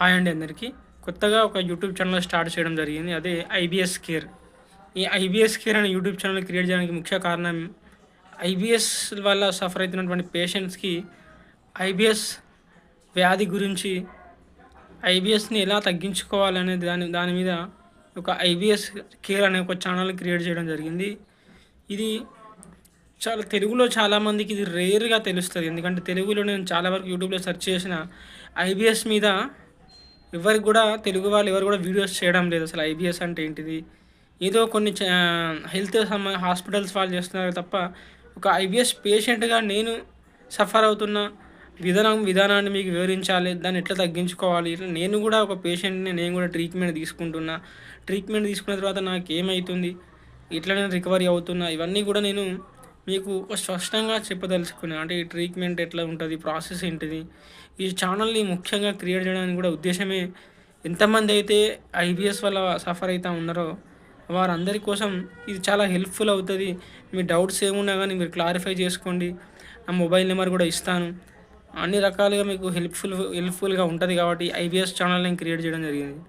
Hi అండి అందరికీ. కొత్తగా ఒక యూట్యూబ్ ఛానల్ స్టార్ట్ చేయడం జరిగింది. అదే ఐబీఎస్ కేర్. ఈ ఐబీఎస్ కేర్ అనే యూట్యూబ్ ఛానల్ క్రియేట్ చేయడానికి ముఖ్య కారణం ఐబీఎస్ వల్ల సఫర్ అవుతున్నటువంటి పేషెంట్స్‌కి ఐబీఎస్ వ్యాధి గురించి, ఐబీఎస్‌ని ఎలా తగ్గించుకోవాలనే దాని దాని మీద ఒక ఐబీఎస్ కేర్ అనే ఒక ఛానల్ క్రియేట్ చేయడం జరిగింది. ఇది తెలుగులో చాలామందికి ఇది రేర్‌గా తెలుస్తది. ఎందుకంటే తెలుగులో నేను చాలా వరకు యూట్యూబ్‌లో సెర్చ్ చేసిన ఐబీఎస్ మీద ఎవరికి గూడా తెలుగు వాళ్ళు ఎవరు గూడా వీడియోస్ చేయడం లేదు. అసలు ఐబీఎస్ అంటే ఏంటిది? ఏదో కొన్ని హెల్త్ హాస్పిటల్స్ వాళ్ళు చేస్తున్నారు తప్ప, ఒక ఐబీఎస్ పేషెంట్‌గా నేను సఫర్ అవుతున్న విధానాన్ని మీకు వివరించాలి. దాన్ని ఎట్లా తగ్గించుకోవాలి? ఇట్లా నేను గూడా ఒక పేషెంట్‌ని, నేను గూడా ట్రీట్మెంట్ తీసుకుంటున్నా. ట్రీట్మెంట్ తీసుకున్న తర్వాత నాకేమైతుంది? ఎట్లా నేను రికవరీ అవుతున్నా? ఇవన్నీ గూడా నేను మీకు ఒక స్పష్టంగా చెప్పదలుచుకున్నా. అంటే ఈ ట్రీట్మెంట్ ఎట్లా ఉంటది? ప్రాసెస్ ఏంటిది? ఈ ఛానల్‌ని ముఖ్యంగా క్రియేట్ చేయడానికి కూడా ఉద్దేశ్యమే, ఎంతమందైతే ఐబీఎస్ వల్ల సఫర్ అయితా ఉన్నారో వారందరి కోసం ఇది చాలా హెల్ప్‌ఫుల్ అవుతది. మీ డౌట్స్ ఏమున్నా గానీ మీరు క్లారిఫై చేసుకోండి. నా మొబైల్ నెంబర్ కూడా ఇస్తాను. అన్ని రకాలుగా మీకు హెల్ప్‌ఫుల్‌గా ఉంటది కాబట్టి ఐబీఎస్ ఛానల్ నేను క్రియేట్ చేయడం జరిగింది.